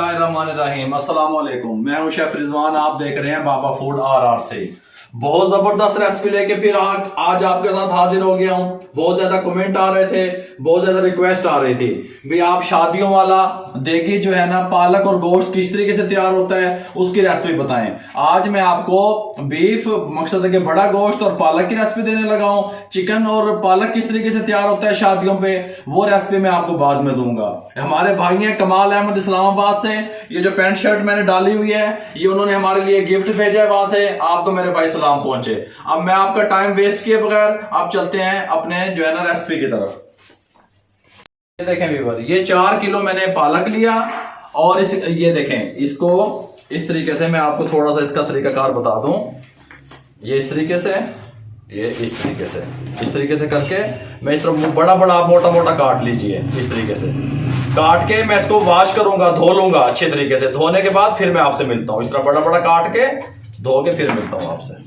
बिस्मिल्लाहिर्रहमानिर्रहीम। अस्सलाम वालेकुम। मैं हूं शेफ रिजवान। आप देख रहे हैं बाबा फूड आर से। बहुत जबरदस्त रेसिपी लेके फिर आज आपके साथ हाजिर हो गया हूं। बहुत ज्यादा कमेंट आ रहे थे, बहुत ज्यादा रिक्वेस्ट आ रही थी भाई आप शादियों वाला देखिए जो है ना पालक और गोश्त किस तरीके से तैयार होता है उसकी रेसिपी बताएं। आज मैं आपको बीफ मकसद है कि बड़ा गोश्त और पालक की रेसिपी देने लगा हूं। चिकन और पालक किस तरीके से तैयार होता है शादियों पे वो रेसिपी मैं आपको बाद में दूंगा। हमारे भाई हैं कमाल अहमद इस्लामाबाद से, ये जो पैंट शर्ट मैंने डाली हुई है ये उन्होंने हमारे लिए गिफ्ट भेजा है वहां से। आपको मेरे भाई सलाम पहुंचे। अब मैं आपका टाइम वेस्ट किए बगैर आप चलते हैं अपने जो है ना रेसिपी की तरफ। ये देखें व्यूअर, ये 4 किलो मैंने पालक लिया और ये देखें इसको इस तरीके से मैं आपको थोड़ा सा इसका तरीकाकार बता दूं। ये इस तरीके से, ये इस तरीके से करके मैं इस तरह बड़ा बड़ा मोटा मोटा काट लीजिए। इस तरीके से काट के मैं इसको वॉश करूंगा, धो लूंगा अच्छे तरीके से। धोने के बाद फिर मैं आपसे मिलता हूं। इस तरह बड़ा बड़ा काट के धो के फिर मिलता हूं आपसे।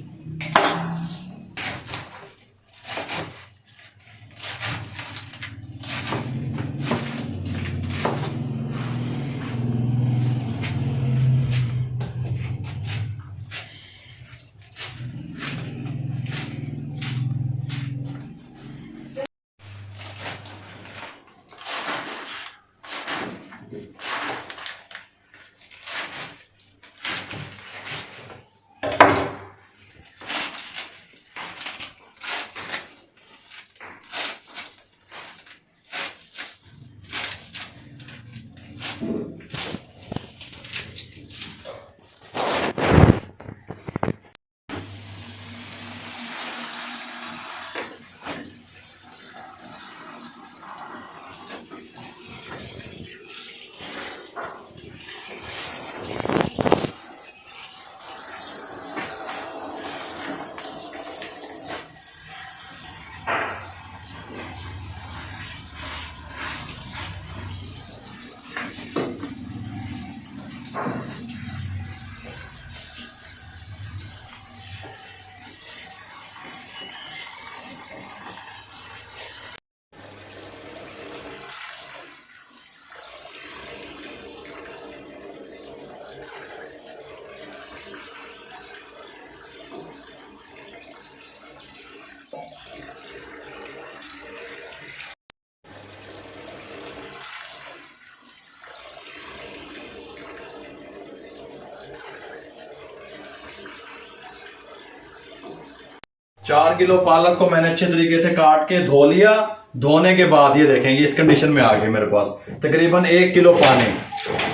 4 किलो पालक को मैंने अच्छे तरीके से काट के धो लिया। धोने के बाद ये देखेंगे इस कंडीशन में आ गए मेरे पास। तकरीबन 1 किलो पानी,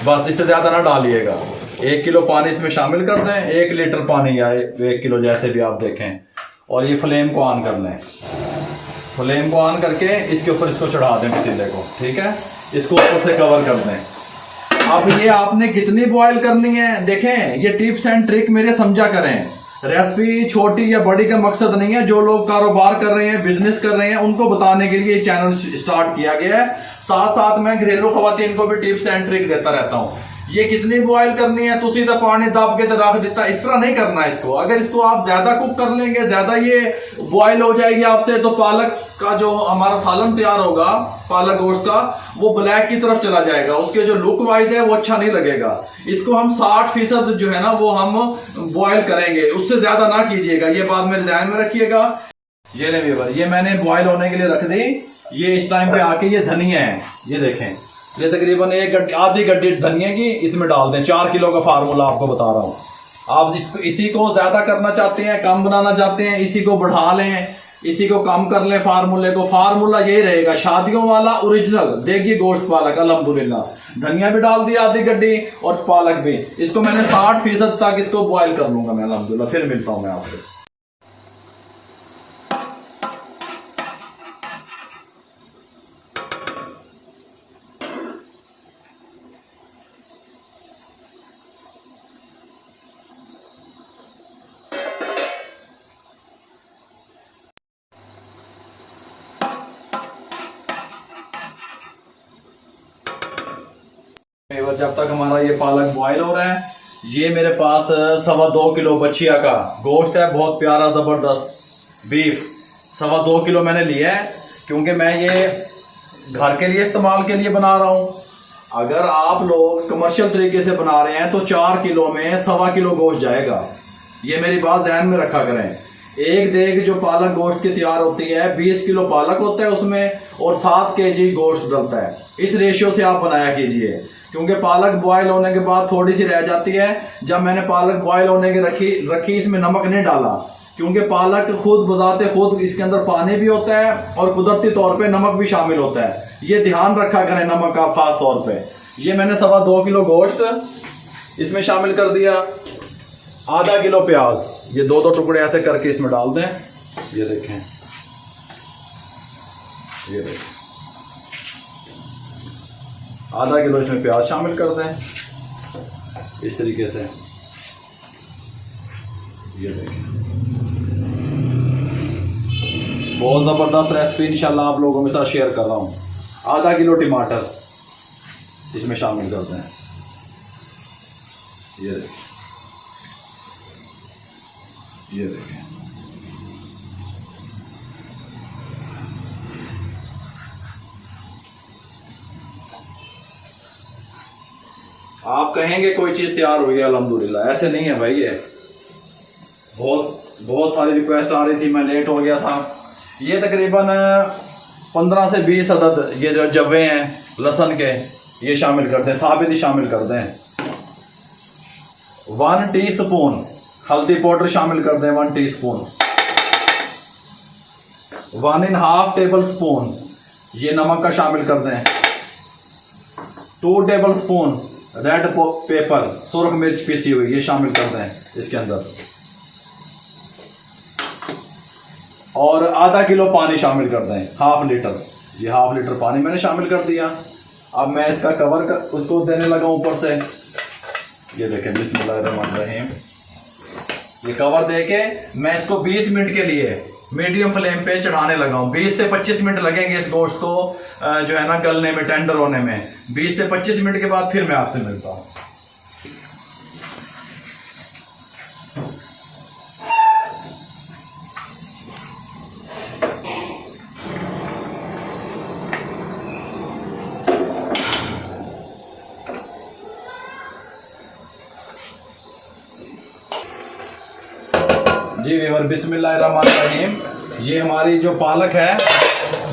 बस इससे ज्यादा ना डालिएगा। 1 किलो पानी इसमें शामिल कर दें, 1 लीटर पानी या 1 किलो जैसे भी आप देखें। और ये फ्लेम को ऑन कर लें। फ्लेम को ऑन करके इसके ऊपर इसको चढ़ा दें पतीले को, ठीक है। इसको ऊपर से कवर कर दें। अब ये आपने कितनी बॉयल करनी है देखें, ये टिप्स एंड ट्रिक मेरे समझा करें। रेसिपी छोटी या बड़ी का मकसद नहीं है। जो लोग कारोबार कर रहे हैं, बिजनेस कर रहे हैं, उनको बताने के लिए चैनल स्टार्ट किया गया है। साथ साथ मैं घरेलू खवातीन को भी टिप्स एंड ट्रिक देता रहता हूं। ये कितनी बॉयल करनी है तो सीधा पानी दब के तो रख देता, इस तरह नहीं करना है इसको। अगर इसको आप ज्यादा कुक कर लेंगे, ज्यादा ये बॉयल हो जाएगी आपसे, तो पालक का जो हमारा सालन तैयार होगा पालक गोश्त का, वो ब्लैक की तरफ चला जाएगा। उसके जो लुक वाइज है वो अच्छा नहीं लगेगा। इसको हम 60% जो है ना वो हम बॉयल करेंगे, उससे ज्यादा ना कीजिएगा। ये बात मेरे ध्यान में रखिएगा। ये नहीं व्यूअर, ये मैंने बॉयल होने के लिए रख दी। ये इस टाइम पे आके ये धनिया है, ये देखें, ये तकरीबन आधी गड्डी धनिया की इसमें डाल दें। 4 किलो का फार्मूला आपको बता रहा हूँ। आप इसी को ज्यादा करना चाहते हैं, कम बनाना चाहते हैं, इसी को बढ़ा लें, इसी को कम कर लें फार्मूले को। फार्मूला यही रहेगा शादियों वाला ओरिजिनल। देखिए गोश्त पालक अल्हम्दुलिल्लाह, धनिया भी डाल दिया आधी गड्डी और पालक भी। इसको मैंने 60% तक इसको बॉयल कर लूंगा मैं अल्हम्दुलिल्लाह। फिर मिलता हूं मैं आपसे। जब तक हमारा ये पालक बॉयल हो रहा है, ये मेरे पास 2.25 किलो बछिया का गोश्त है। बहुत प्यारा जबरदस्त बीफ 2.25 किलो मैंने लिया है, क्योंकि मैं ये घर के लिए इस्तेमाल के लिए बना रहा हूँ। अगर आप लोग कमर्शियल तरीके से बना रहे हैं तो 4 किलो में 1.25 किलो गोश्त जाएगा। ये मेरी बात ध्यान में रखा करें। एक देग जो पालक गोश्त की तैयार होती है 20 किलो पालक होता है उसमें और 7 kg गोश्त डलता है। इस रेशियो से आप बनाया कीजिए, क्योंकि पालक बॉयल होने के बाद थोड़ी सी रह जाती है। जब मैंने पालक बॉयल होने के रखी इसमें नमक नहीं डाला, क्योंकि पालक खुद बजाते खुद इसके अंदर पानी भी होता है और कुदरती तौर पे नमक भी शामिल होता है। ये ध्यान रखा करें नमक का खास तौर पे। ये मैंने 2.25 किलो गोश्त इसमें शामिल कर दिया। आधा किलो प्याज, ये 2-2 टुकड़े ऐसे करके इसमें डाल दें। ये देखें, ये देखें, आधा किलो इसमें प्याज शामिल कर दें इस तरीके से। ये देखें, बहुत ज़बरदस्त रेसिपी इंशाल्लाह आप लोगों के साथ शेयर कर रहा हूँ। आधा किलो टमाटर इसमें शामिल करते हैं। ये देखें, ये देखें, आप कहेंगे कोई चीज़ तैयार हो गई अल्हम्दुलिल्लाह, ऐसे नहीं है भाई। ये बहुत सारी रिक्वेस्ट आ रही थी, मैं लेट हो गया था। ये तकरीबन 15 से 20 अदद ये जो जवे हैं लहसुन के, ये शामिल करते हैं, साबित ही शामिल करते हैं। 1 टीस्पून हल्दी पाउडर शामिल कर दें, 1 टीस्पून। 1.5 टेबल स्पून ये नमक का शामिल कर दें। 2 टेबल स्पून रेड पेपर सुरख मिर्च पीसी हुई ये शामिल कर दें इसके अंदर। और आधा किलो पानी शामिल कर दें, 1/2 लीटर। ये 1/2 लीटर पानी मैंने शामिल कर दिया। अब मैं इसका कवर उसको देने लगा ऊपर से। ये देखें, बिस्मिल्लाहिर्रहमानिर्रहीम। ये कवर देके मैं इसको 20 मिनट के लिए मीडियम फ्लेम पे चढ़ाने लगा हूँ। 20 से 25 मिनट लगेंगे इस गोश्त को जो है ना गलने में, टेंडर होने में। 20 से 25 मिनट के बाद फिर मैं आपसे मिलता हूँ। जी व्यूअर, बिस्मिल्लाहिर्रहमानिर्रहीम। ये हमारी जो पालक है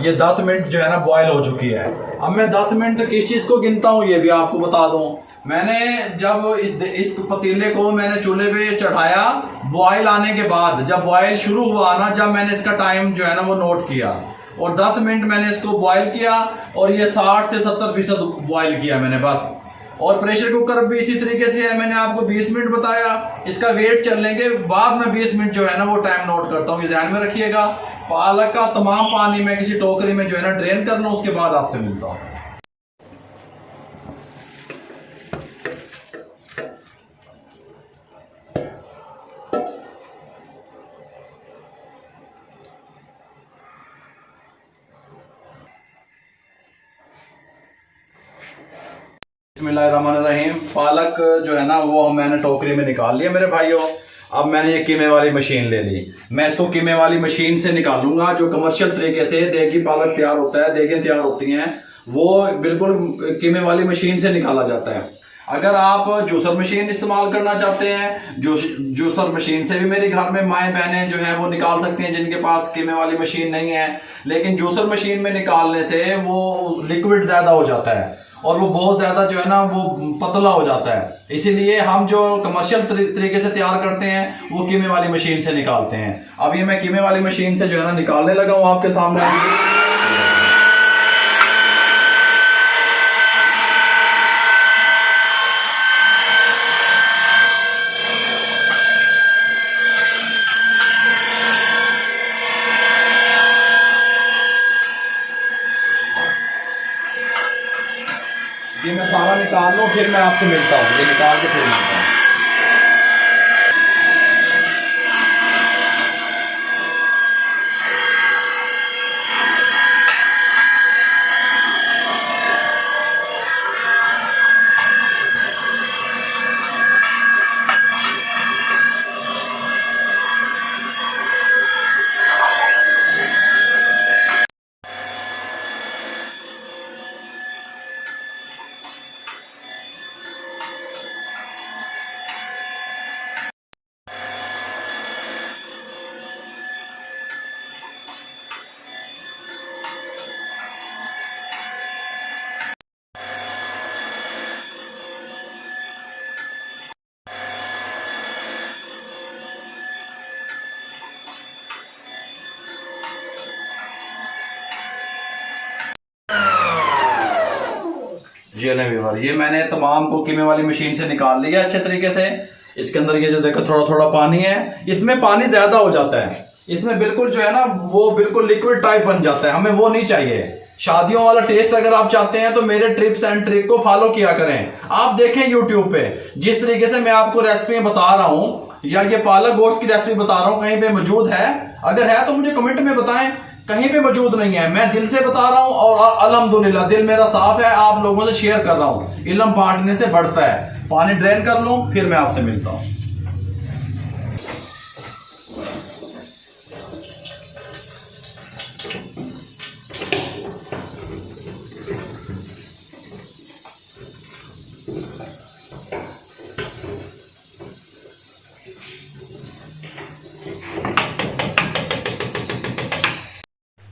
ये 10 मिनट जो है ना बॉयल हो चुकी है। अब मैं 10 मिनट किस चीज़ को गिनता हूँ ये भी आपको बता दूं। मैंने जब इस पतीले को मैंने चूल्हे पे चढ़ाया, बॉयल आने के बाद जब बॉयल शुरू हुआ ना, जब मैंने इसका टाइम जो है ना वो नोट किया और 10 मिनट मैंने इसको बॉयल किया और ये 60 से 70% बॉयल किया मैंने बस। और प्रेशर कुकर भी इसी तरीके से है, मैंने आपको 20 मिनट बताया। इसका वेट चलने के बाद मैं 20 मिनट जो है ना वो टाइम नोट करता हूँ, ये ध्यान में रखिएगा। पालक का तमाम पानी मैं किसी टोकरी में जो है ना ड्रेन कर लूँ, उसके बाद आपसे मिलता हूँ। बिस्मिल्लाहिर्रहमानिर्रहीम। पालक जो है ना वो मैंने टोकरी में निकाल लिया मेरे भाइयों। अब मैंने ये कीमे वाली मशीन ले ली। मैं इसको कीमे वाली मशीन से निकालूंगा। जो कमर्शियल तरीके से देगी पालक तैयार होता है, देखें तैयार होती हैं, वो बिल्कुल कीमे वाली मशीन से निकाला जाता है। अगर आप जूसर मशीन इस्तेमाल करना चाहते हैं, जूसर मशीन से भी मेरे घर में माएँ बहनें जो हैं वो निकाल सकती हैं जिनके पास कीमे वाली मशीन नहीं है। लेकिन जूसर मशीन में निकालने से वो लिक्विड ज़्यादा हो जाता है और वो बहुत ज़्यादा जो है ना वो पतला हो जाता है। इसीलिए हम जो कमर्शियल तरीके से तैयार करते हैं वो कीमे वाली मशीन से निकालते हैं। अब ये मैं कीमे वाली मशीन से जो है ना निकालने लगा हूँ आपके सामने। ये मैं सारा निकाल लूँ, फिर मैं आपसे मिलता हूँ। ये निकाल के फिर मिलता हूँ। ये ले व्यूअर, ये मैंने तमाम को कीमे वाली मशीन से निकाल लिया अच्छे तरीके से। इसके अंदर ये जो देखो थोड़ा थोड़ा पानी है, इसमें पानी ज्यादा हो जाता है, इसमें बिल्कुल जो है ना वो बिल्कुल लिक्विड टाइप बन जाता है, हमें वो नहीं चाहिए। शादियों वाला टेस्ट अगर आप चाहते हैं तो मेरे ट्रिप्स एंड ट्रिक को फॉलो किया करें। आप देखें यूट्यूब पे जिस तरीके से मैं आपको रेसिपी बता रहा हूं, या ये पालक गोश्त की रेसिपी बता रहा हूं, कहीं पे मौजूद है? अगर है तो मुझे कमेंट में बताएं। कहीं पे मौजूद नहीं है, मैं दिल से बता रहा हूं और अल्हम्दुलिल्लाह दिल मेरा साफ है, आप लोगों से शेयर कर रहा हूं। इल्म बांटने से बढ़ता है। पानी ड्रेन कर लूं फिर मैं आपसे मिलता हूं।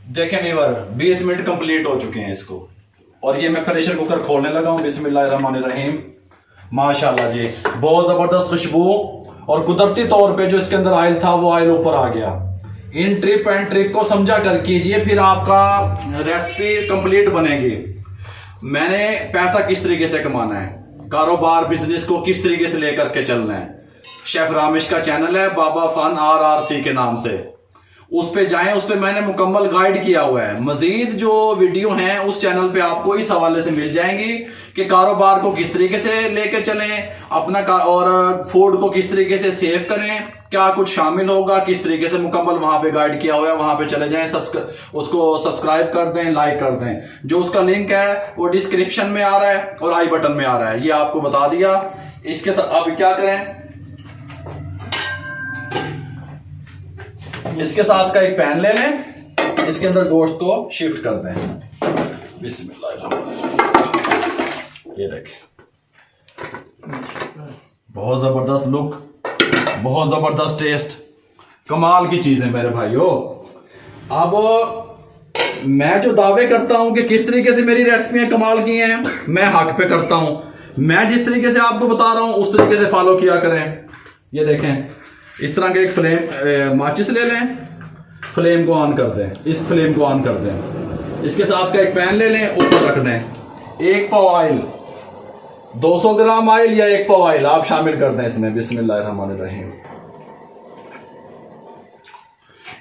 देखें व्यूअर, 20 मिनट कंप्लीट हो चुके हैं इसको, और ये मैं प्रेशर कुकर खोलने लगा हूं। बिस्मिल्लाहिर्रहमानिर्रहीम। माशाल्लाह जी, बहुत जबरदस्त खुशबू, और कुदरती तौर पे जो इसके अंदर ऑयल था वो ऑयल ऊपर आ गया। इन ट्रिप एंड ट्रिक को समझा कर कीजिए, फिर आपका रेसिपी कंप्लीट बनेगी। मैंने पैसा किस तरीके से कमाना है, कारोबार बिजनेस को किस तरीके से लेकर के चलना है। शेफ रामेश का चैनल है बाबा फन RRC के नाम से, उस पे जाएं, उस पे मैंने मुकम्मल गाइड किया हुआ है। मजीद जो वीडियो हैं उस चैनल पे आपको इस हवाले से मिल जाएंगी कि कारोबार को किस तरीके से लेकर चलें अपना और फूड को किस तरीके से सेव करें, क्या कुछ शामिल होगा, किस तरीके से मुकम्मल वहां पे गाइड किया हुआ है। वहां पे चले जाएं, उसको सब्सक्राइब कर दें, लाइक कर दें। जो उसका लिंक है वो डिस्क्रिप्शन में आ रहा है और आई बटन में आ रहा है, ये आपको बता दिया। इसके साथ अब क्या करें, इसके साथ का एक पैन ले लें, इसके अंदर गोश्त को शिफ्ट कर दें। बिस्मिल्लाह। ये देखें, बहुत जबरदस्त लुक, बहुत जबरदस्त टेस्ट, कमाल की चीज है मेरे भाइयों। अब मैं जो दावे करता हूं कि किस तरीके से मेरी रेसिपियां कमाल की हैं, मैं हक पे करता हूं। मैं जिस तरीके से आपको बता रहा हूं उस तरीके से फॉलो किया करें। ये देखें, इस तरह के एक फ्लेम माचिस ले लें, फ्लेम को ऑन कर दें, इस फ्लेम को ऑन कर दें। इसके साथ का एक पैन ले लें, ऊपर रख दें। 1 पाव ऑयल, 200 ग्राम ऑयल या 1 पाव ऑयल आप शामिल कर दें इसमें। बिस्मिल्लाहिर्रहमानिर्रहीम।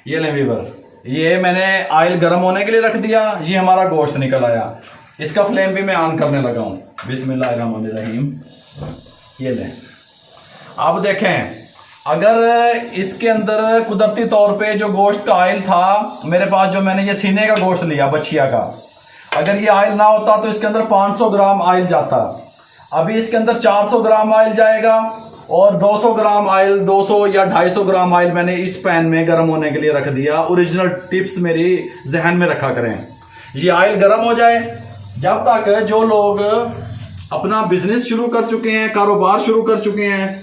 ये लें व्यूअर, ये मैंने ऑयल गर्म होने के लिए रख दिया, ये हमारा गोश्त निकल आया। इसका फ्लेम भी मैं ऑन करने लगा हूं। बिस्मिल्लाहिर्रहमानिर्रहीम। ये लें, अब देखें, अगर इसके अंदर कुदरती तौर पे जो गोश्त का ऑयल था मेरे पास, जो मैंने ये सीने का गोश्त लिया बछिया का, अगर ये ऑयल ना होता तो इसके अंदर 500 ग्राम ऑयल जाता। अभी इसके अंदर 400 ग्राम ऑयल जाएगा, और 200 ग्राम ऑयल, 200 या 250 ग्राम ऑयल मैंने इस पैन में गर्म होने के लिए रख दिया। ओरिजिनल टिप्स मेरी जहन में रखा करें। ये ऑयल गर्म हो जाए, जब तक जो लोग अपना बिजनेस शुरू कर चुके हैं, कारोबार शुरू कर चुके हैं,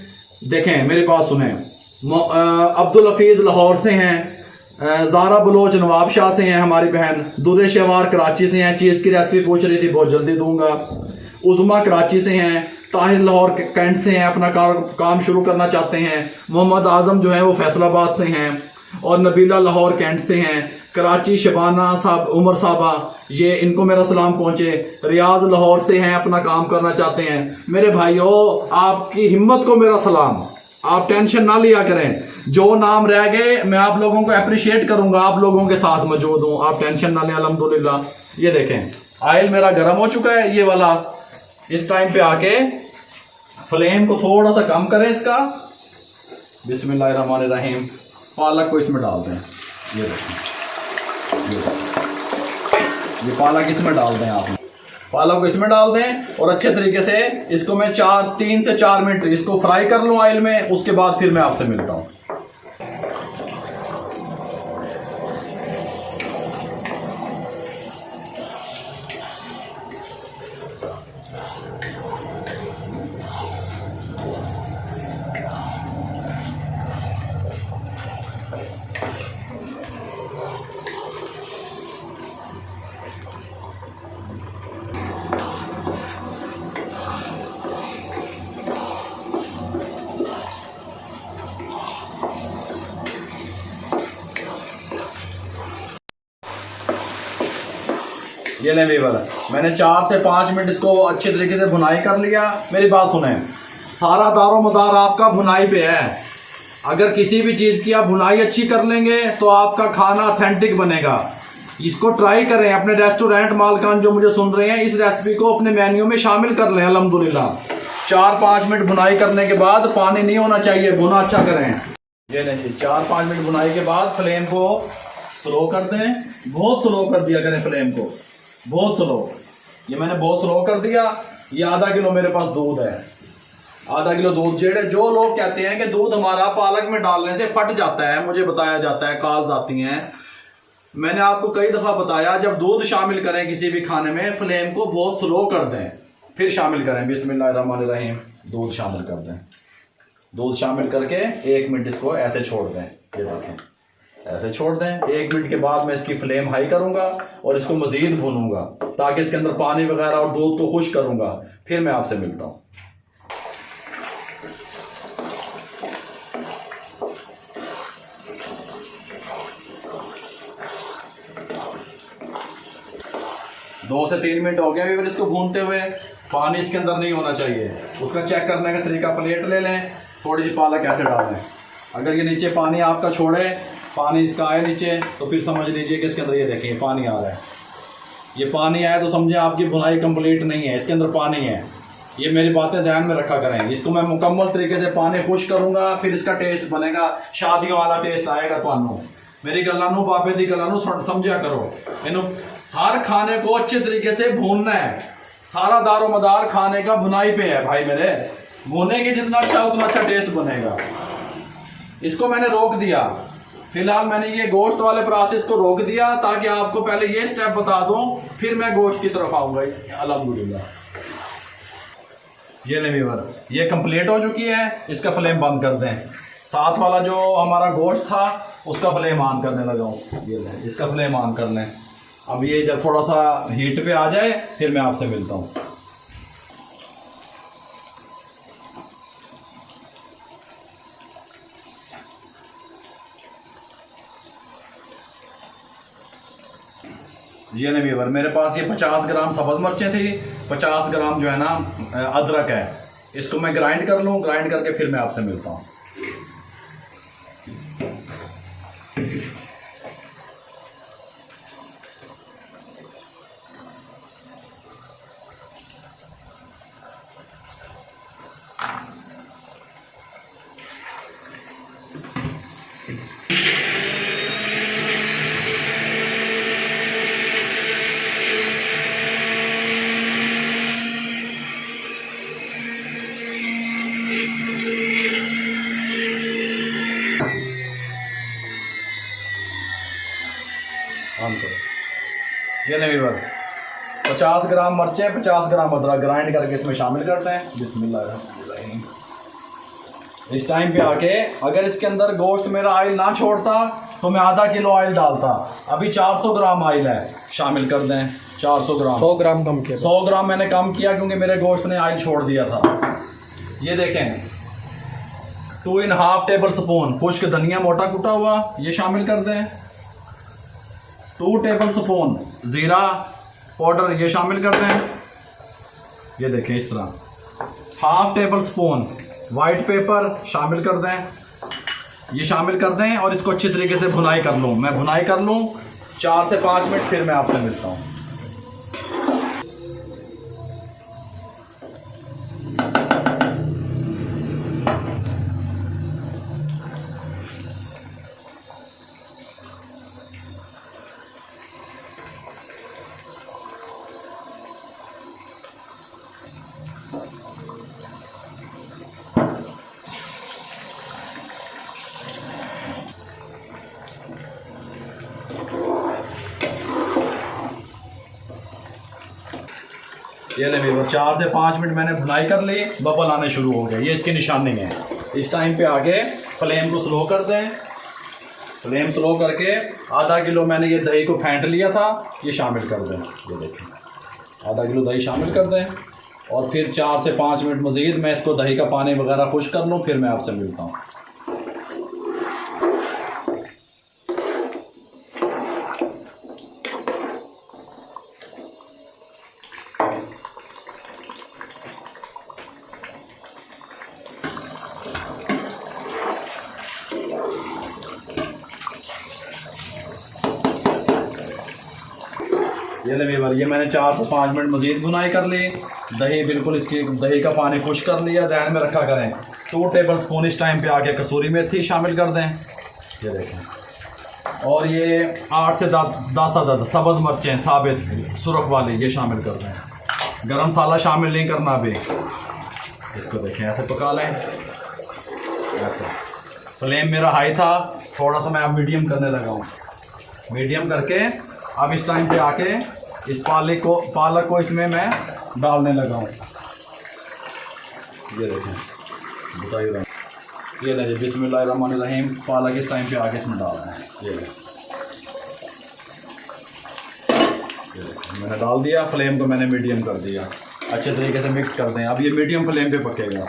देखें मेरे पास सुने, अब्दुल हफीज लाहौर से हैं, ज़ारा बलोच नवाबशाह से हैं हमारी बहन, दुर्रे शवार कराची से हैं, चीज़ की रेसिपी पूछ रही थी, बहुत जल्दी दूंगा। उज़मा कराची से हैं, ताहिर लाहौर कैंट से हैं, अपना काम शुरू करना चाहते हैं। मोहम्मद आज़म जो है वो फैसलाबाद से हैं, और नबीला लाहौर कैंट से हैं। कराची शबाना साहब, उमर साहबा, ये इनको मेरा सलाम पहुंचे। रियाज लाहौर से हैं, अपना काम करना चाहते हैं। मेरे भाइयों, आपकी हिम्मत को मेरा सलाम, आप टेंशन ना लिया करें। जो नाम रह गए मैं आप लोगों को अप्रिशिएट करूंगा, आप लोगों के साथ मौजूद हूं, आप टेंशन ना लें। अल्हम्दुलिल्लाह। ये देखें, ऑयल मेरा गर्म हो चुका है, ये वाला। इस टाइम पे आके फ्लेम को थोड़ा सा कम करें इसका। बिस्मिल्लाहिर्रहमानिर्रहीम। पालक को इसमें डाल दें। ये देखें, ये पालक इसमें डाल दें आप, पालक को इसमें डाल दें, और अच्छे तरीके से इसको मैं 3 से 4 मिनट इसको फ्राई कर लूं ऑयल में। उसके बाद फिर मैं आपसे मिलता हूं। ये ले वीवर, मैंने 4 से 5 मिनट इसको अच्छे तरीके से भुनाई कर लिया। मेरी बात सुने, सारा दारो मदार आपका भुनाई पे है। अगर किसी भी चीज़ की आप भुनाई अच्छी कर लेंगे तो आपका खाना ऑथेंटिक बनेगा। इसको ट्राई करें, अपने रेस्टोरेंट मालकान जो मुझे सुन रहे हैं, इस रेसिपी को अपने मेन्यू में शामिल कर लें। अल्हम्दुलिल्लाह 4-5 मिनट भुनाई करने के बाद, पानी नहीं होना चाहिए, भुना अच्छा करें। ये नहीं, 4-5 मिनट भुनाई के बाद फ्लेम को स्लो कर दें। बहुत स्लो कर दिया करें फ्लेम को, बहुत स्लो। ये मैंने बहुत स्लो कर दिया। ये आधा किलो मेरे पास दूध है, आधा किलो दूध। जेड़े जो लोग कहते हैं कि दूध हमारा पालक में डालने से फट जाता है, मुझे बताया जाता है, कॉल्स आती हैं। मैंने आपको कई दफा बताया, जब दूध शामिल करें किसी भी खाने में, फ्लेम को बहुत स्लो कर दें, फिर शामिल करें। बिस्मिल्लाहिर्रहमानिर्रहीम। दूध शामिल कर दें। दूध शामिल करके 1 मिनट इसको ऐसे छोड़ दें। ये देखें, ऐसे छोड़ दें। 1 मिनट के बाद मैं इसकी फ्लेम हाई करूंगा और इसको मजीद भूनूंगा, ताकि इसके अंदर पानी वगैरह और दूध को खुश करूंगा। फिर मैं आपसे मिलता हूं। दो से 3 मिनट हो गया फिर इसको भूनते हुए। पानी इसके अंदर नहीं होना चाहिए। उसका चेक करने का तरीका, प्लेट ले लें, थोड़ी सी पालक ऐसे डाल लें। अगर ये नीचे पानी आपका छोड़े, पानी इसका आए नीचे, तो फिर समझ लीजिए कि इसके अंदर, ये देखिए पानी आ रहा है। ये पानी आए तो समझे आपकी भुनाई कंप्लीट नहीं है, इसके अंदर पानी है। ये मेरी बातें ध्यान में रखा करें। इसको मैं मुकम्मल तरीके से पानी खुश करूँगा, फिर इसका टेस्ट बनेगा, शादियों वाला टेस्ट आएगा। तो मेरी गलानू बाबे दी गलानू समझा करो। इन हर खाने को अच्छे तरीके से भूनना है। सारा दारो मदार खाने का भुनाई पे है भाई मेरे। भुनेंगे जितना अच्छा उतना अच्छा टेस्ट बनेगा। इसको मैंने रोक दिया। फिलहाल मैंने ये गोश्त वाले प्रोसेस को रोक दिया, ताकि आपको पहले ये स्टेप बता दूं, फिर मैं गोश्त की तरफ आऊंगा। अल्हम्दुलिल्लाह ये ले व्यूअर, ये कंप्लीट हो चुकी है। इसका फ्लेम बंद कर दें। साथ वाला जो हमारा गोश्त था उसका फ्लेम ऑन करने लगा हूँ। ये ले, इसका फ्लेम ऑन कर लें। अब ये जब थोड़ा सा हीट पे आ जाए, फिर मैं आपसे मिलता हूँ। ये नहीं व्यूअर, मेरे पास ये 50 ग्राम सब्ज़ मिर्चें थी, 50 ग्राम जो है ना अदरक है। इसको मैं ग्राइंड कर लूँ। ग्राइंड करके फिर मैं आपसे मिलता हूँ। ऑन करो। ये नहीं व्यूअर, 50 ग्राम मिर्चें, 50 ग्राम अदरक ग्राइंड करके इसमें शामिल करते हैं। बिस्मिल्लाह। इस टाइम पे आके अगर इसके अंदर गोश्त मेरा ऑयल ना छोड़ता तो मैं आधा किलो ऑयल डालता। अभी 400 ग्राम ऑयल है, शामिल कर दें। 400 ग्राम, 100 ग्राम कम किया। 100 ग्राम मैंने कम किया क्योंकि मेरे गोश्त ने ऑयल छोड़ दिया था। ये देखें, 2.5 टेबल स्पून खुश्क धनिया मोटा कुटा हुआ, ये शामिल कर दें। 2 टेबल स्पून ज़ीरा पाउडर, ये शामिल कर दें। ये देखें इस तरह। 1/2 टेबल स्पून वाइट पेपर शामिल कर दें। ये शामिल कर दें और इसको अच्छी तरीके से भुनाई कर लूँ। मैं भुनाई कर लूँ 4 से 5 मिनट, फिर मैं आपसे मिलता हूँ। ये ले वो 4 से 5 मिनट मैंने भुनाई कर ली, बबल आने शुरू हो गए। ये इसकी निशानी है। इस टाइम पे आगे फ्लेम को स्लो कर दें। फ्लेम स्लो करके आधा किलो मैंने ये दही को फेंट लिया था, ये शामिल कर दें। ये देखें, आधा किलो दही शामिल कर दें और फिर 4 से 5 मिनट मज़ीद मैं इसको दही का पानी वगैरह खुश कर लूँ, फिर मैं आपसे मिलता हूँ। ये ले वीवर, ये मैंने 4 से 5 मिनट मजीद भुनाई कर ली। दही बिल्कुल इसकी दही का पानी खुश कर लिया। ध्यान में रखा करें 2 टेबल स्पून इस टाइम पे आके कसूरी मेथी शामिल कर दें। ये देखें, और ये 8 से 10 अदद सब्ज़ मिर्चें साबित सुरख वाली ये शामिल कर दें। गरम मसाला शामिल नहीं करना अभी। इसको देखें ऐसे पका लें, ऐसे। फ्लेम मेरा हाई था, थोड़ा सा मैं अब मीडियम करने लगा हूँ। मीडियम करके अब इस टाइम पे आके इस पालक को इसमें मैं डालने लगा हूँ। ये देखें, बताइए, ये ले बिस्मिल्लाहिर्रहमानिर्रहीम, पालक इस टाइम पे आके इसमें डाल रहे हैं। ये मैंने डाल दिया। फ्लेम को मैंने मीडियम कर दिया। अच्छे तरीके से मिक्स कर दें। अब ये मीडियम फ्लेम पे पकेगा।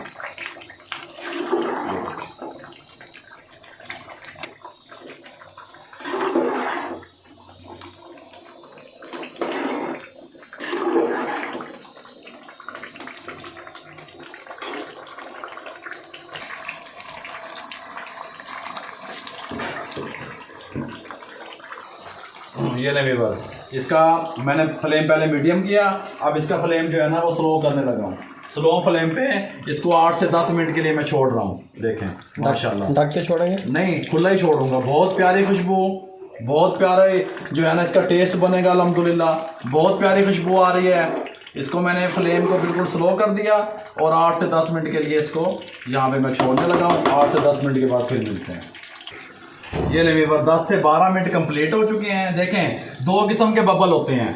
ये ले वीवर, इसका मैंने फ्लेम पहले मीडियम किया, अब इसका फ्लेम जो है ना वो स्लो करने लगा हूँ। स्लो फ्लेम पे इसको 8 से 10 मिनट के लिए मैं छोड़ रहा हूँ। देखें माशाल्लाह। ढक के छोड़ेंगे? नहीं, खुला ही छोड़ूंगा। बहुत प्यारी खुशबू, बहुत प्यारा जो है ना इसका टेस्ट बनेगा अल्हम्दुलिल्लाह। बहुत प्यारी खुशबू आ रही है। इसको मैंने फ्लेम को बिल्कुल स्लो कर दिया और 8 से 10 मिनट के लिए इसको यहाँ पे मैं छोड़ने लगा हूँ। 8 से 10 मिनट के बाद फिर मिलते हैं। ये ले वीवर, 10 से 12 मिनट कंप्लीट हो चुके हैं। देखें 2 किस्म के बबल होते हैं।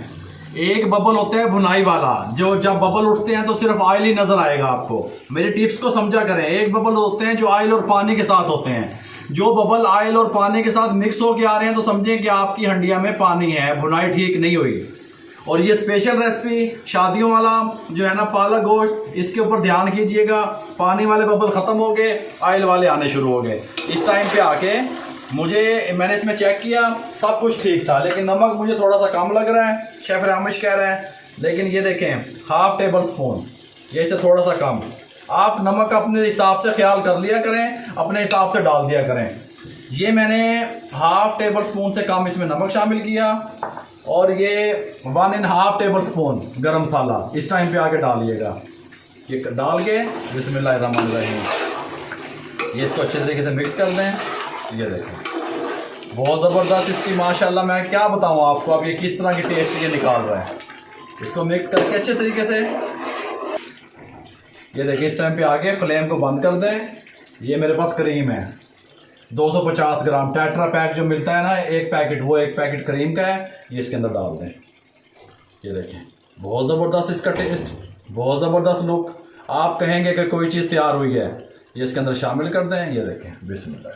एक बबल होता है भुनाई वाला, जो जब बबल उठते हैं तो सिर्फ ऑयल ही नजर आएगा आपको। मेरी टिप्स को समझा करें। एक बबल होते हैं जो ऑयल और पानी के साथ होते हैं। जो बबल ऑयल और पानी के साथ मिक्स होके आ रहे हैं तो समझें कि आपकी हंडिया में पानी है, भुनाई ठीक नहीं हुई। और ये स्पेशल रेसिपी शादियों वाला जो है ना पालक गोश्त, इसके ऊपर ध्यान कीजिएगा। पानी वाले बबल खत्म हो गए, ऑयल वाले आने शुरू हो गए। इस टाइम पे आके मैंने इसमें चेक किया, सब कुछ ठीक था, लेकिन नमक मुझे थोड़ा सा कम लग रहा है। शेफ रामिश कह रहे हैं, लेकिन ये देखें 1/2 टेबल स्पून, ये इससे थोड़ा सा कम। आप नमक अपने हिसाब से ख्याल कर लिया करें, अपने हिसाब से डाल दिया करें। ये मैंने 1/2 टेबल स्पून से कम इसमें नमक शामिल किया। और ये 1.5 टेबल स्पून गरम मसाला इस टाइम पे आके डालिएगा। ये डाल के बिस्मिल्लाहिर्रहमानिर्रहीम ये इसको अच्छे तरीके से मिक्स कर दें। ये देखें बहुत ज़बरदस्त इसकी माशाल्लाह, मैं क्या बताऊं आपको अब ये किस तरह की टेस्ट ये निकाल रहा है। इसको मिक्स करके अच्छे तरीके से ये देखिए इस टाइम पे आके फ्लेम को बंद कर दें। ये मेरे पास क्रीम है 250 ग्राम टेट्रा पैक जो मिलता है ना, एक पैकेट, वो एक पैकेट क्रीम का है। ये इसके अंदर डाल दें। ये देखें बहुत ज़बरदस्त इसका टेस्ट, बहुत ज़बरदस्त लुक। आप कहेंगे कि कोई चीज़ तैयार हुई है। ये इसके अंदर शामिल कर दें। ये देखें बिस्मिल्लाह।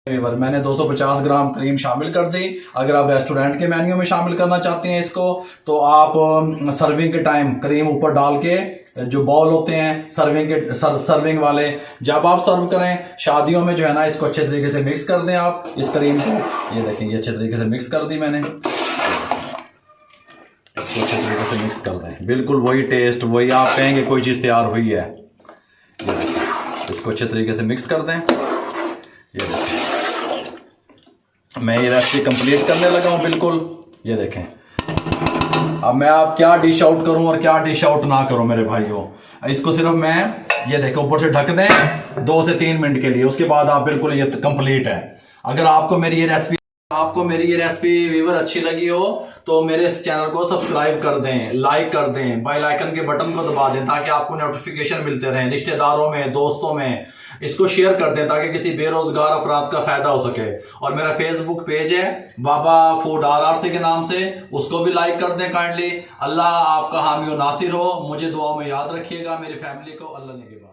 मैंने 250 ग्राम क्रीम शामिल कर दी। अगर आप रेस्टोरेंट के मेन्यू में शामिल करना चाहते हैं इसको, तो आप सर्विंग के टाइम क्रीम ऊपर डाल के, जो बाउल होते हैं सर्विंग वाले, जब आप सर्व करें शादियों में जो है ना, इसको अच्छे तरीके से मिक्स कर दें आप इस क्रीम को। ये देखें ये अच्छे तरीके से मिक्स कर दी मैंने। इसको अच्छे तरीके से मिक्स कर दें, बिल्कुल वही टेस्ट, वही आप कहेंगे कोई चीज़ तैयार हुई है। ये देखें इसको अच्छे तरीके से मिक्स कर दें। ये देखें मैं ये रेसिपी कंप्लीट करने लगा हूँ बिल्कुल। ये देखें अब मैं आप क्या डिश आउट करूं और क्या डिश आउट ना करूं मेरे भाइयों। इसको सिर्फ मैं ये देखें ऊपर से ढक दें 2 से 3 मिनट के लिए, उसके बाद आप बिल्कुल ये कंप्लीट है। अगर आपको मेरी ये रेसिपी व्यूअर अच्छी लगी हो तो मेरे इस चैनल को सब्सक्राइब कर दें, लाइक कर दें, बेल आइकन के बटन को दबा दें ताकि आपको नोटिफिकेशन मिलते रहें। रिश्तेदारों में, दोस्तों में इसको शेयर कर दें ताकि किसी बेरोजगार अफराद का फायदा हो सके। और मेरा फेसबुक पेज है बाबा फूड RRC के नाम से, उसको भी लाइक कर दें काइंडली। अल्लाह आपका हामी और नासिर हो। मुझे दुआओं में याद रखिएगा, मेरी फैमिली को। अल्लाह ने के बाद।